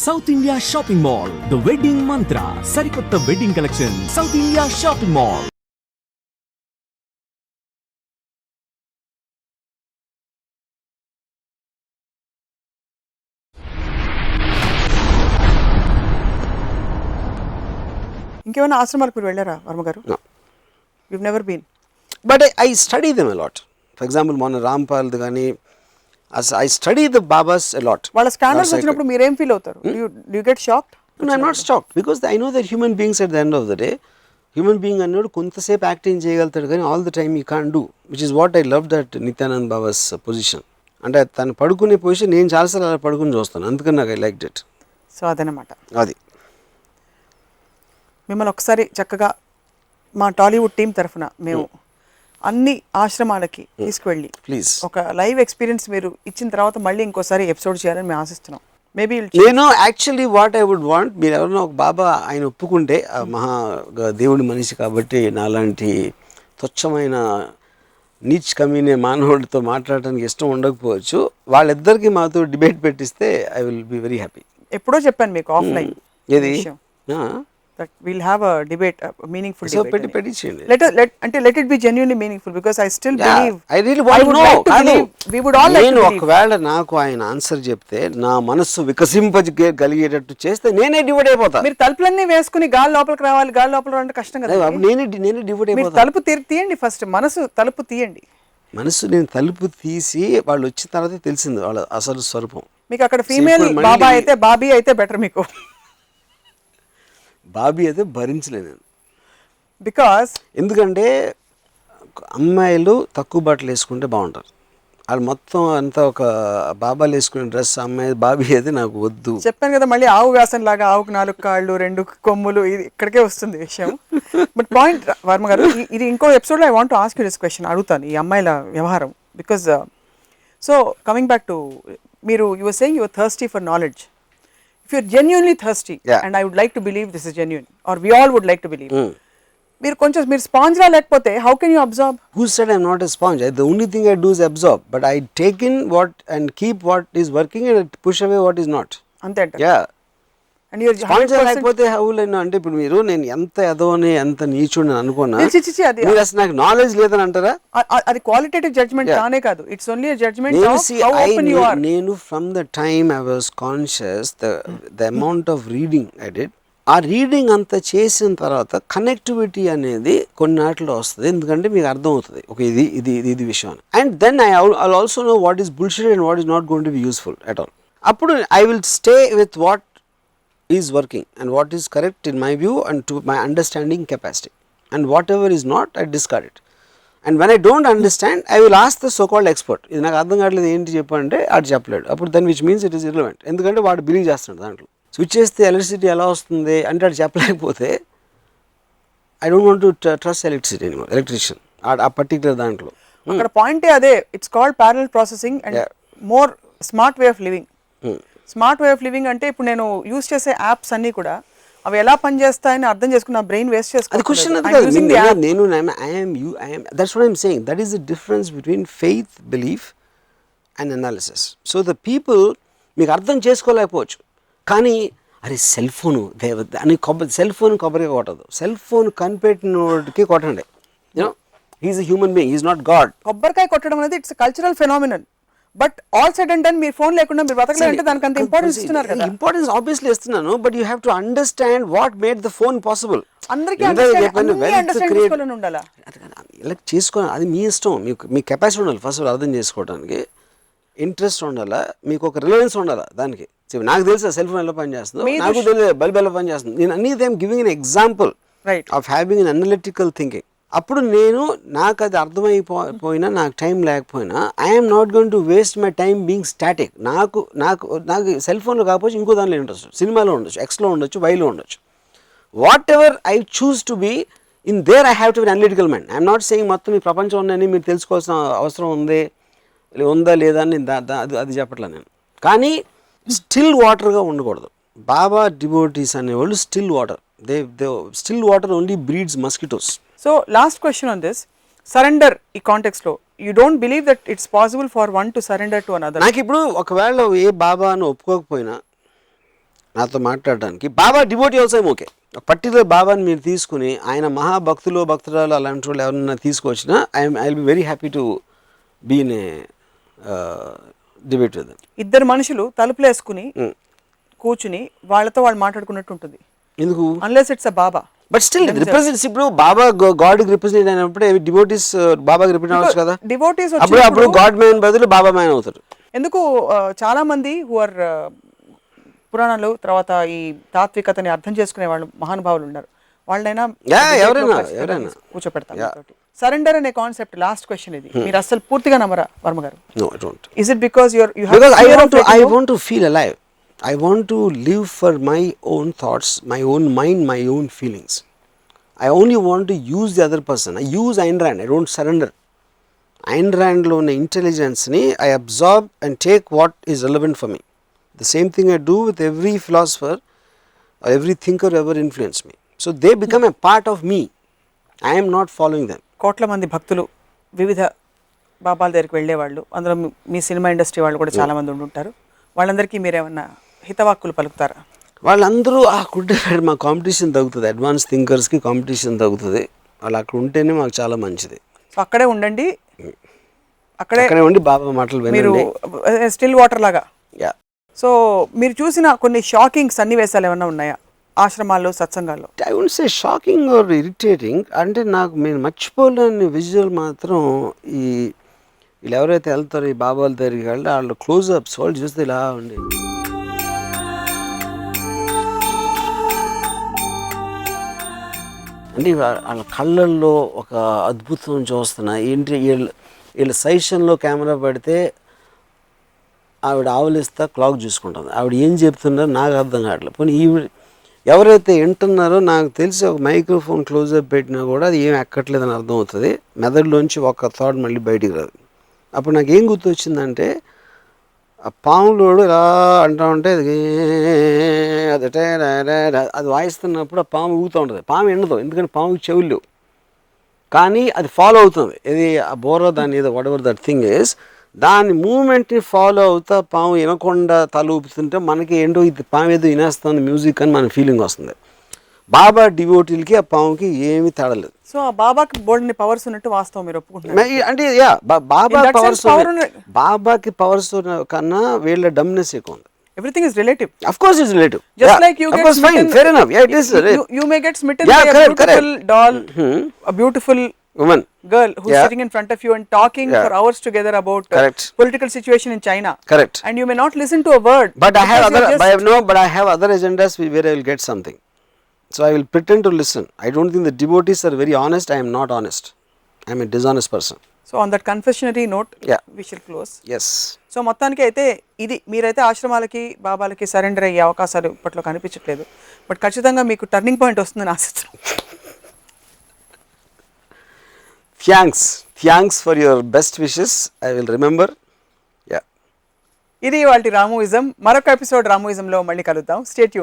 South India shopping mall, the wedding మంత్ర, సరికొత్త wedding collection, south India shopping mall. ఇంకేమైనా ఆశ్రమాలకు మీరు వెళ్ళారా వర్మ గారు? No. You've never been. But I study them a lot. For example, మొన్న రాంపాల్ కానీ I study the Babas a lot. వాళ్ళ scanners వచ్చినప్పుడు మీరు ఏం ఫీల్ అవుతారు? Do you get shocked? No, I'm not shocked because I know that human beings at the end of the day, human being అన్నాడు కొంతసేపు acting చేయగలుగుతాడు కానీ all the time you can't do, which is what I love that Nityanand babas position. అంటే తను పడుకునే position నేను చాలాసార్లు అలా పడుకుని చూస్తాను, అందుకని నాకు ఐ లైక్ ఇట్. సో అదనమాట. అది మిమ్మల్ని ఒకసారి చక్కగా మా టాలీవుడ్ టీం తరఫున మేము అన్ని ఆశ్రమాలకి తీసుకువెళ్ళి ప్లీజ్ ఒక లైవ్ ఎక్స్పీరియన్స్ మీరు ఇచ్చిన తర్వాత మళ్ళీ ఇంకోసారి ఎపిసోడ్ చేయాలని మేము ఆశిస్తున్నాం. మేబీ నేను actually what I would want, మీరు ఎవరైనా ఒక బాబా ఆయన ఒప్పుకుంటే, ఆ మహా దేవుడి మనిషి కాబట్టి నాలాంటి తుచ్చమైన నీచ్ కమీనే మానవుడితో మాట్లాడటానికి ఇష్టం ఉండకపోవచ్చు, వాళ్ళిద్దరికి మాతో డిబేట్ పెట్టిస్తే I will be very happy. ఎప్పుడో చెప్పాను మీకు ఆఫ్లైన్ ఏది that we'll have a debate, a meaningful so debate. పెట్టించండి. Let it be genuinely meaningful because I still believe. I really want to know. Like to believe, we would all like to believe. ఒకవేళ నాకు ఆయన answer చెప్తే నా మనస్సు వికసింపగలిగేటట్టు చేస్తే నేనే divide అయిపోతా. మీరు తలుపులన్నీ వేసుకుని గాలి లోపలికి రావాలి, గాలి లోపల అంటే కష్టం కదా. నేనే డివైడ్ అయిపోతా. తలుపు తీయండి ఫస్ట్, మనసు తలుపు తీయండి. మనసు నేను తలుపు తీసి వాళ్ళు వచ్చిన తర్వాత తెలిసింది వాళ్ళ అసలు స్వరూపం. మీకు అక్కడ ఫీమేల్ బాబా అయితే, బాబీ అయితే బెటర్ మీకు. బాబీ అయితే భరించలేను బికాస్ ఎందుకంటే అమ్మాయిలు తక్కువ బట్టలు వేసుకుంటే బాగుంటారు, వాళ్ళు మొత్తం అంతా ఒక బాబాలు వేసుకునే డ్రెస్, అమ్మాయి బాబీ అయితే నాకు వద్దు. చెప్పాను కదా, మళ్ళీ ఆవు వ్యాసం లాగా ఆవుకు 4 కాళ్ళు 2 కొమ్ములు, ఇది ఇక్కడికే వస్తుంది విషయం. బట్ పాయింట్ వర్మ గారు, ఇది ఇంకో ఎపిసోడ్లో I want to ask you this question, అడుగుతాను ఈ అమ్మాయిల వ్యవహారం. Because so coming back to మీరు, you were saying you are thirsty for knowledge. If you're genuinely thirsty, and I would like to believe this is genuine, or we all would like to believe, మీరు sponge లా లేకపోతే how can you absorb? Who said I'm not a sponge? The only thing I do is absorb, but I take in what and keep what is working and push away what is not. అంతే అంట. Yeah. And you're sponge లేకపోతే how will I know? అంటే ఇప్పుడు మీరు నేను ఎంత ఎదవని ఎంత నీచుని అనుకున్నా, మీరు అసలు నాకు నాలెడ్జ్ లేదని అంటారా? అది క్వాలిటేటివ్ జడ్జ్మెంట్ కానే కాదు, it's only a judgement of how open you are. నేను from the time I was conscious the amount of reading I did, ఆ రీడింగ్ అంతా చేసిన తర్వాత కనెక్టివిటీ అనేది కొన్నాటిలో వస్తుంది, ఎందుకంటే మీకు అర్థం అవుతుంది ఒక ఇది విషయం. And then I also know what is bullshit and what is not going to be useful at all. అప్పుడు I will stay with what is working and what is correct in my view and to my understanding capacity, and whatever is not I discard it. And when I don't understand I will ask the so called expert, ఇది నాకు అర్థం కావట్లేదు ఏంటి చెప్పంటే అది చెప్పలేడు, అప్పుడు then which means it is irrelevant, ఎందుకంటే వాడు బిలీవ్ చేస్తాడు దాంట్లో. స్విచ్ చేస్తే ఎలక్ట్రిసిటీ ఎలా వస్తుంది అంటే అది చెప్పలేకపోతే I don't want to trust electricity anymore, electrician ఆ పర్టికులర్ దాంట్లో. అక్కడ పాయింటే అదే, it's called parallel processing and more smart way of living. Smart way of living అంటే ఇప్పుడు నేను యూజ్ చేసే యాప్స్ అన్నీ కూడా అవి ఎలా పనిచేస్తాయని అర్థం చేసుకుని నా బ్రెయిన్ వేస్ట్ చేసుకున్నాను. That's what I am saying, that is the difference between faith, belief and analysis. So the people మీకు అర్థం చేసుకోలేకపోవచ్చు, కానీ అరే సెల్ ఫోను అని సెల్ ఫోన్ కొబ్బరిగా కొట్టదు, సెల్ ఫోన్ కనిపెట్టినోడికి కొట్టండి. You know he's a human being, he's not god. కొబ్బరికాయ కొట్టడం అనేది it's cultural phenomenon. But all said and done మీరు ఫోన్ లేకుండా మీరు బతకలేరంటే దానికి అంత ఇంపార్టెన్స్ ఇస్తున్నారు కదా. ఇంపార్టెన్స్ ఆబ్వియస్లీ ఇస్తున్నాను, but you have to understand what made the phone possible. అందరికీ ఉండాలా ఇలా చేసుకోవాలి, అది మీ ఇష్టం. మీ కెపాసిటీ ఉండాలి ఫస్ట్ అర్థం చేసుకోవడానికి, ఇంట్రెస్ట్ ఉండాలా, మీకు ఒక రిలవెన్స్ ఉండాలా దానికి. నాకు తెలుసా సెల్ ఫోన్ ఎలా పనిచేస్తుందో, నాకు తెలియదు బల్బ్ ఎలా పనిచేస్తుంది. నేను అన్ని I'm giving an example of having an analytical thinking. అప్పుడు నాకు అది అర్థమైపోయినా నాకు టైం లేకపోయినా I'm not going to waste my time being static. నాకు సెల్ ఫోన్లో కాకపోతే ఇంకో దానిలో ఉండొచ్చు, సినిమాలో ఉండొచ్చు, ఎక్స్లో ఉండొచ్చు, వైలో ఉండొచ్చు. Whatever I choose to be in there I have to be analytical mind. I'm not saying మొత్తం ఈ ప్రపంచం ఉందని మీరు తెలుసుకోవాల్సిన అవసరం ఉందా లేదా అని అది చెప్పట్లా నేను. కానీ స్టిల్ వాటర్గా ఉండకూడదు. బాబా డివోటీస్ అనేవాళ్ళు still water, still water only breeds mosquitoes. So last question on this, surrender ఈ కాంటెక్స్ట్ లో you don't believe that it's possible for one to surrender to another? నాకు ఇప్పుడు ఒకవేళ ఏ బాబాను ఒప్పుకోకపోయినా నాతో మాట్లాడడానికి. Baba devotee also I'm okay. Particular బాబాని మీరు తీసుకుని ఆయన మహాభక్తులు భక్తురాలు అలాంటి వాళ్ళు ఎవరన్నా తీసుకొచ్చినా I will be very happy to be in a debate with. ఇద్దరు మనుషులు తలుపులు వేసుకుని కూర్చుని వాళ్ళతో వాళ్ళు మాట్లాడుకున్నట్టు ఉంటుంది. ఎందుకు? Unless it's a Baba. But still represents. ఇప్పుడు బాబా గాడ్కి రిప్రజెంట్ అయినప్పుడు డివోటీస్ బాబాకి రిప్రజెంట్ అవ్వచ్చు కదా. డివోటీస్ అప్పుడు గాడ్ మ్యాన్ బదులు బాబా మ్యాన్ అవుతారు. ఎందుకు చాలా మంది హు ఆర్ పురాణాలు తర్వాత ఈ తాత్వికతని అర్థం చేసుకునే వాళ్ళు మహానుభావులు ఉన్నారు. వాళ్ళైనా ఎవరైనా కూర్చోపెడతాం. సరెండర్ అనే కాన్సెప్ట్ లాస్ట్ క్వశ్చన్ ఇది మీరు అసలు పూర్తిగా నమ్మరా వర్మ గారు? No, I don't. Is it because I want to feel alive. I want to live for my own thoughts, my own mind, my own feelings. I only want to use the other person. I use Ayn Rand. I don't surrender. Ayn Rand lo ఉన్న intelligence ni I absorb and take what is relevant for me. The same thing I do with every philosopher or every thinker who ever influenced me. So they become a part of me. I am not following them. కోట్ల మంది భక్తులు వివిధ బాబాల దగ్గరికి వెళ్ళేవాళ్ళు, అందులో మీ cinema industry వాళ్ళు కూడా చాలా మంది ఉండుంటారు. వాళ్ళందరికీ మీరేమన్నా హితవాక్కులు పలుకుతారా? వాళ్ళందరూ అక్కడుంటే మా కాంపిటీషన్ తగ్గుతుంది. అడ్వాన్స్ థింకర్స్కి కాంపిటీషన్ తగ్గుతుంది. వాళ్ళు అక్కడ ఉంటేనే మాకు చాలా మంచిది. సో అక్కడే ఉండండి, అక్కడే ఉండి బాబా మాటలు మీరు వినండి. స్టిల్ వాటర్ లాగా. యా. సో మీరు చూసిన కొన్ని షాకింగ్ సన్నివేశాలు ఏమైనా ఉన్నాయా ఆశ్రమాల్లో సత్సంగాల్లో? I won't say shocking or irritating. అంటే నాకు నేను మర్చిపోలేని విజువల్ మాత్రం ఈ వీళ్ళు ఎవరైతే వెళ్తారో ఈ బాబాల దగ్గరికి వెళ్తే వాళ్ళు క్లోజ్అప్స్ వాళ్ళు చూస్తే ఇలా ఉండి అంటే వాళ్ళ కళ్ళల్లో ఒక అద్భుతం చూస్తున్నా. ఏంటి వీళ్ళ సైషన్లో కెమెరా పెడితే ఆవిడ ఆవులిస్తా క్లాక్ చూసుకుంటుంది. ఆవిడ ఏం చెప్తున్నారో నాకు అర్థం కావట్లేదు. పోనీ ఎవరైతే వింటున్నారో నాకు తెలిసి ఒక మైక్రోఫోన్ క్లోజ్అప్ పెట్టినా కూడా అది ఏం ఎక్కట్లేదని అర్థం అవుతుంది. మెదడులోంచి ఒక థాట్ మళ్ళీ బయటికి రాదు. అప్పుడు నాకు ఏం గుర్తొచ్చిందంటే ఆ పాములోడు ఇలా అంటూ ఉంటే అది వాయిస్తున్నప్పుడు ఆ పాము ఊగుతూ ఉంటుంది. పాము ఎండదు, ఎందుకంటే పాముకి చెవులు కానీ అది ఫాలో అవుతుంది. ఇది ఆ బోరో దాని ఏదో what ever that thing is దాని మూమెంట్ని ఫాలో అవుతా పాము వినకుండా తల ఊపుతుంటే మనకి ఏంటో ఇది పాము ఏదో వినేస్తుంది మ్యూజిక్ అని మన ఫీలింగ్ వస్తుంది. బాబా డివోటీలకి ఆ పాముకి ఏమీ తేడలేదు. సో ఆ బాబాకి బోల్డ్ని పవర్స్ ఉన్నట్టు వాస్తవం మీరు ఒప్పుకుంటున్నారు? అంటే బాబా పవర్స్ బాబాకి పవర్స్ కన్నా వీళ్ళ డమ్నెస్ ఎక్కువ ఉంది. Everything is relative. Of course it's relative. Just like you get smitten. Fair enough. Yeah, it is. You may get smitten by a beautiful doll, a beautiful woman, girl who's sitting in front of you and talking for hours together about political situation in China. Correct. And you may not listen to a word. But I have other agendas where I will get something. So I will pretend to listen. I don't think the devotees are very honest. I am not honest. I am a dishonest person. So on that confessionary note, we shall close. Yes. So మొత్తానికి అయితే ఇది మీరైతే ఆశ్రమాలకి బాబాలకి surrender అయ్యే అవకాశాలు ఇప్పట్లో కనిపించట్లేదు. But ఖచ్చితంగా మీకు టర్నింగ్ పాయింట్ వస్తుందని ఆశిస్తున్నాను. Thanks for your best wishes. I will remember. ఇది వాటి రామోయిజం. మరొక ఎపిసోడ్ రామోయిజంలో మళ్ళీ కలుద్దాం. Stay tuned.